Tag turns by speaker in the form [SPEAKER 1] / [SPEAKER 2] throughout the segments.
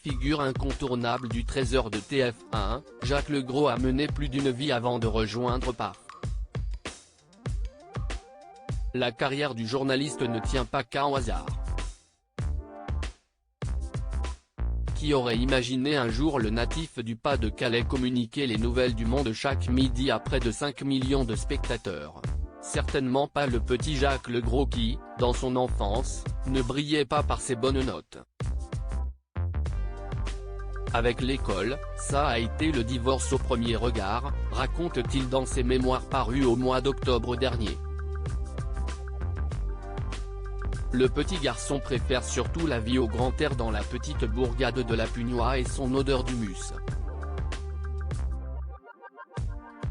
[SPEAKER 1] Figure incontournable du Trésor de TF1, Jacques Legros a mené plus d'une vie avant de rejoindre PAF. La carrière du journaliste ne tient pas qu'à un hasard. Qui aurait imaginé un jour le natif du Pas-de-Calais communiquer les nouvelles du monde chaque midi à près de 5 millions de spectateurs? Certainement pas le petit Jacques Legros qui, dans son enfance, ne brillait pas par ses bonnes notes. Avec l'école, ça a été le divorce au premier regard, raconte-t-il dans ses mémoires parus au mois d'octobre dernier. Le petit garçon préfère surtout la vie au grand air dans la petite bourgade de la Pugnoie et son odeur d'humus.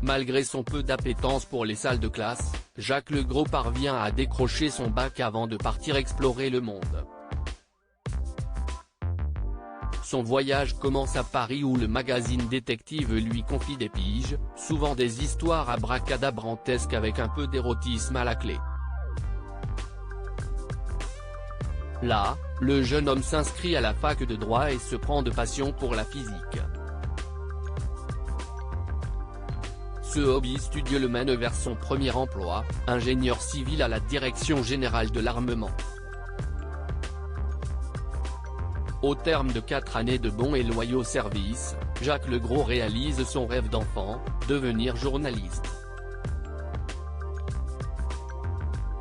[SPEAKER 1] Malgré son peu d'appétence pour les salles de classe, Jacques Legros parvient à décrocher son bac avant de partir explorer le monde. Son voyage commence à Paris où le magazine Détective lui confie des piges, souvent des histoires abracadabrantesques avec un peu d'érotisme à la clé. Là, le jeune homme s'inscrit à la fac de droit et se prend de passion pour la physique. Ce hobby studieux le mène vers son premier emploi, ingénieur civil à la Direction générale de l'armement. Au terme de 4 années de bons et loyaux services, Jacques Legros réalise son rêve d'enfant, devenir journaliste.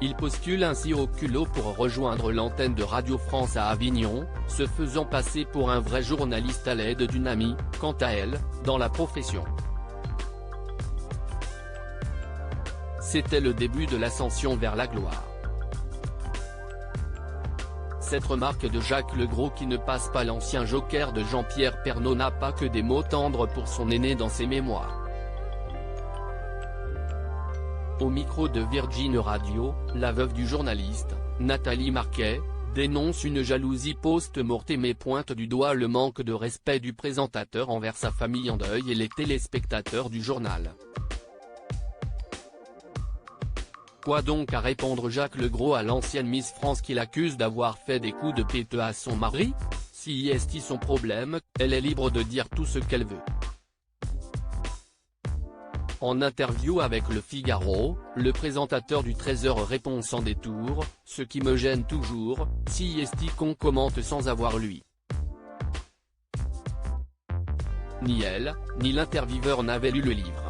[SPEAKER 1] Il postule ainsi au culot pour rejoindre l'antenne de Radio France à Avignon, se faisant passer pour un vrai journaliste à l'aide d'une amie, quant à elle, dans la profession. C'était le début de l'ascension vers la gloire. Cette remarque de Jacques Legros qui ne passe pas l'ancien joker de Jean-Pierre Pernaut n'a pas que des mots tendres pour son aîné dans ses mémoires. Au micro de Virgin Radio, la veuve du journaliste, Nathalie Marquet, dénonce une jalousie post-mortem et pointe du doigt le manque de respect du présentateur envers sa famille en deuil et les téléspectateurs du journal. Quoi donc à répondre Jacques Legros à l'ancienne Miss France qui l'accuse d'avoir fait des coups de pète à son mari? Si est son problème, elle est libre de dire tout ce qu'elle veut. En interview avec Le Figaro, le présentateur du Trésor répond sans détour, « Ce qui me gêne toujours, si qu'on commente sans avoir lui. » Ni elle, ni l'intervieweur n'avaient lu le livre.